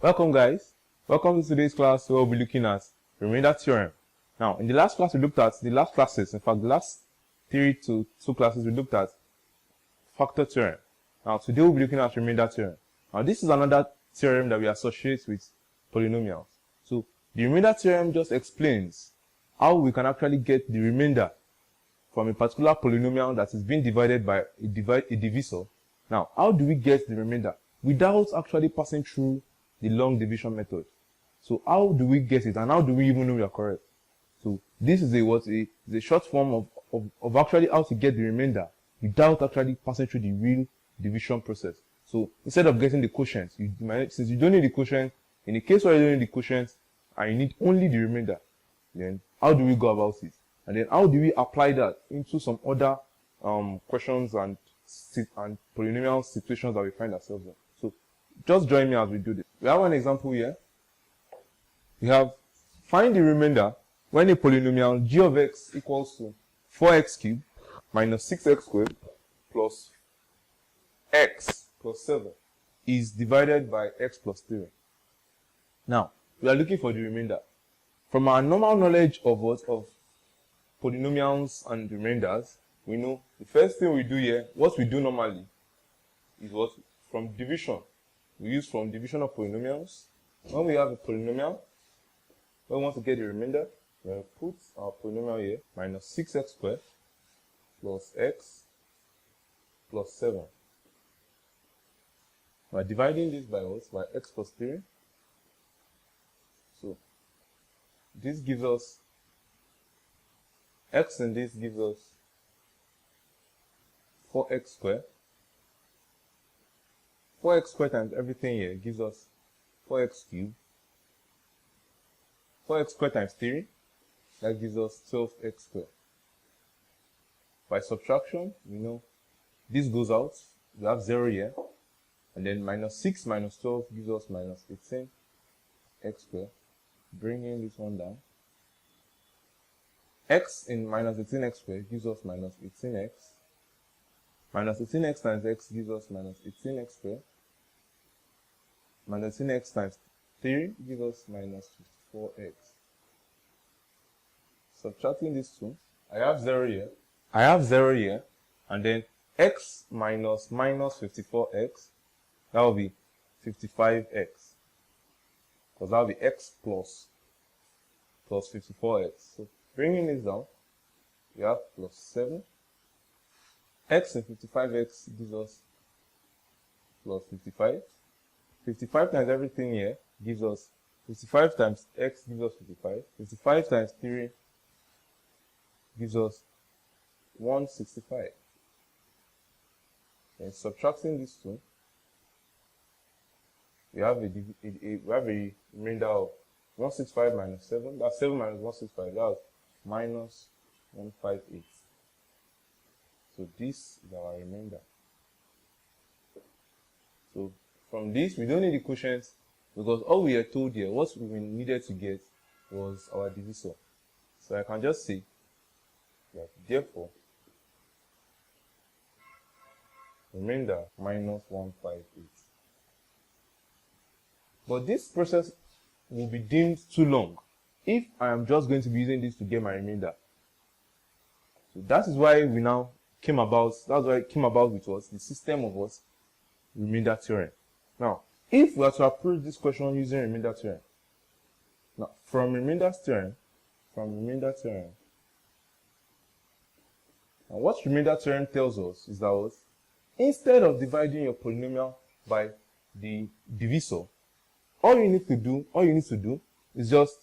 Welcome guys, welcome to today's class where we'll be looking at remainder theorem. Now in the last class we looked at, the last last 3 to 2 classes we looked at factor theorem. Now today we'll be looking at remainder theorem. Now this is another theorem that we associate with polynomials. So the remainder theorem just explains how we can actually get the remainder from a particular polynomial that is being divided by a divisor. Now how do we get the remainder without actually passing through the long division method? So how do we get it, and how do we even know we are correct? So this is a short form of actually how to get the remainder without actually passing through the real division process. So instead of getting the quotient, since you don't need the quotient, in the case where you don't need the quotient and you need only the remainder, then how do we go about it? And then how do we apply that into some other questions and polynomial situations that we find ourselves in? So just join me as we do this. We have an example here. We have find the remainder when a polynomial g of x equals to 4x cubed minus 6x squared plus x plus 7 is divided by x plus 3. Now, we are looking for the remainder. From our normal knowledge of polynomials and remainders, we know the first thing we do here, what we do normally, is from division. We use from division of polynomials. When we have a polynomial, when we want to get the remainder, we put our polynomial here, minus 6x squared plus x plus 7. We are dividing this by what? By x plus 3. So this gives us x, and this gives us 4x squared. 4x squared times everything here gives us 4x cubed. 4x squared times 3, that gives us 12x squared. By subtraction, we know this goes out, we have 0 here, and then minus 6 minus 12 gives us minus 18x squared. Bringing this one down. X in minus 18x squared gives us minus 18x. Minus 18x times x gives us minus 18x squared. Minus 18x times 3 gives us minus 54x. Subtracting these two, I have 0 here, and then x minus 54x, that will be 55x. Because that will be x plus 54x. So bringing this down, we have plus 7. X and 55x gives us plus 55. 55 times everything here gives us 55 times x gives us 55. 55 times 3 gives us 165. And subtracting these two, we have a remainder of 165 minus 7. That's 7 minus 165. That's minus 158. So this is our remainder. So from this, we don't need the quotient, because all we are told here, what we needed to get was our divisor. So I can just say that therefore remainder minus 158. But this process will be deemed too long if I am just going to be using this to get my remainder. So that is why we now came about, that's why it came about with us, the system of what? Remainder theorem. Now, if we are to approach this question using remainder theorem, now from remainder theorem, now what remainder theorem tells us is that what? Instead of dividing your polynomial by the divisor, all you need to do is just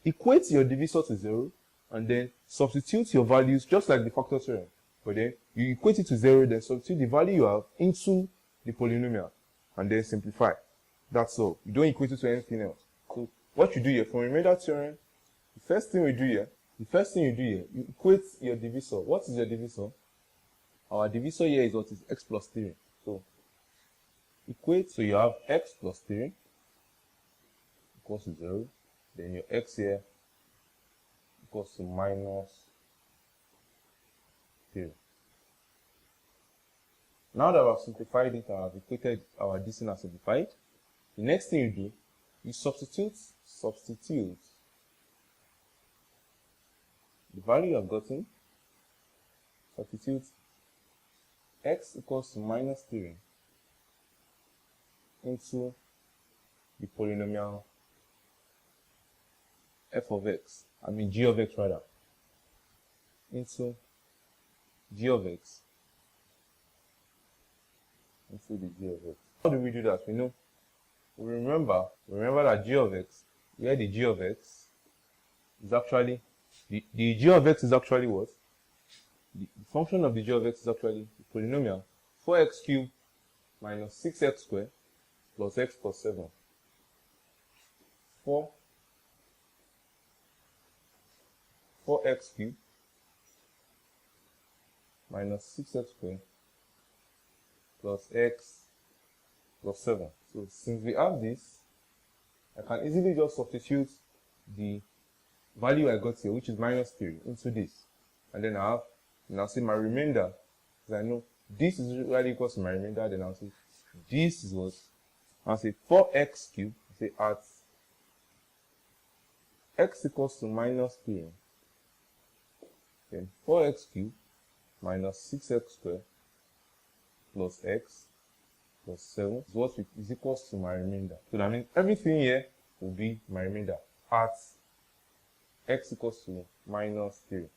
equate your divisor to 0 and then substitute your values just like the factor theorem. But then you equate it to 0, then substitute the value you have into the polynomial and then simplify. That's all. You don't equate it to anything else. So what you do here from remainder theorem, the first thing you do here, you equate your divisor. What is your divisor? Our divisor here is what is x plus 3. So equate, so you have x plus 3 equals to 0. Then your x here equals to minus 3. Now that I've simplified it, I've equated our this thing as simplified, the next thing you do you substitute the value you have gotten, substitute x equals to minus 3 into the polynomial f of x, g of x rather, into g of x, into the g of x. How do we do that? We remember that g of x, where the g of x is actually, the g of x is actually what? The function of the g of x is actually the polynomial 4x cubed minus 6x squared plus x plus 7. 4x cubed minus 6x squared plus x plus 7. So since we have this, I can easily just substitute the value I got here, which is minus 3, into this. And then I have, now say my remainder, because I know this is really equals to my remainder, then I'll say this is what, I'll say 4x cubed, say at x equals to minus 3, then 4x cubed minus 6x squared plus x plus 7 is what is equals to my remainder. So that means everything here will be my remainder at x equals to minus 3.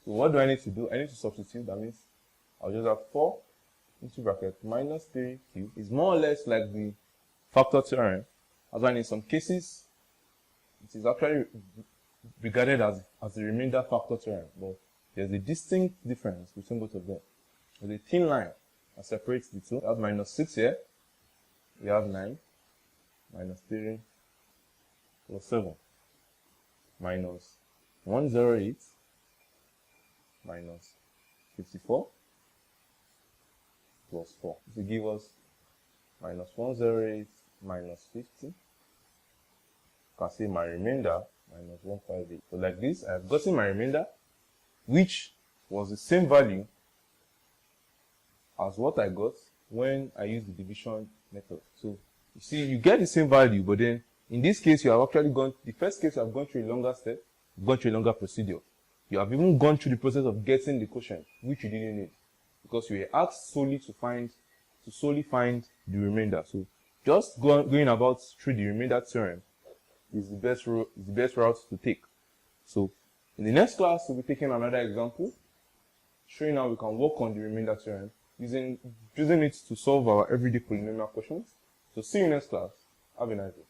So what do I need to do? I need to substitute. That means I'll just have 4 into bracket minus 3 cubed. It's more or less like the factor theorem, as in some cases it is actually regarded as the remainder factor theorem, but there's a distinct difference between both of them. There's a thin line that separates the two. We have minus 6 here, we have 9, minus 3 plus 7, minus 108, minus 54, plus 4. This will give us minus 108, minus 50. You can see my remainder, minus 158. So like this, I have gotten my remainder, which was the same value as what I got when I used the division method. So you see, you get the same value, but then in this case, you have actually gone, the first case you have gone through a longer step, you've gone through a longer procedure. You have even gone through the process of getting the quotient, which you didn't need, because you were asked solely to find the remainder. So just going about through the remainder theorem is the best route to take. So in the next class, we'll be taking another example, showing how we can work on the remainder theorem, using it to solve our everyday polynomial questions. So see you next class. Have a nice day.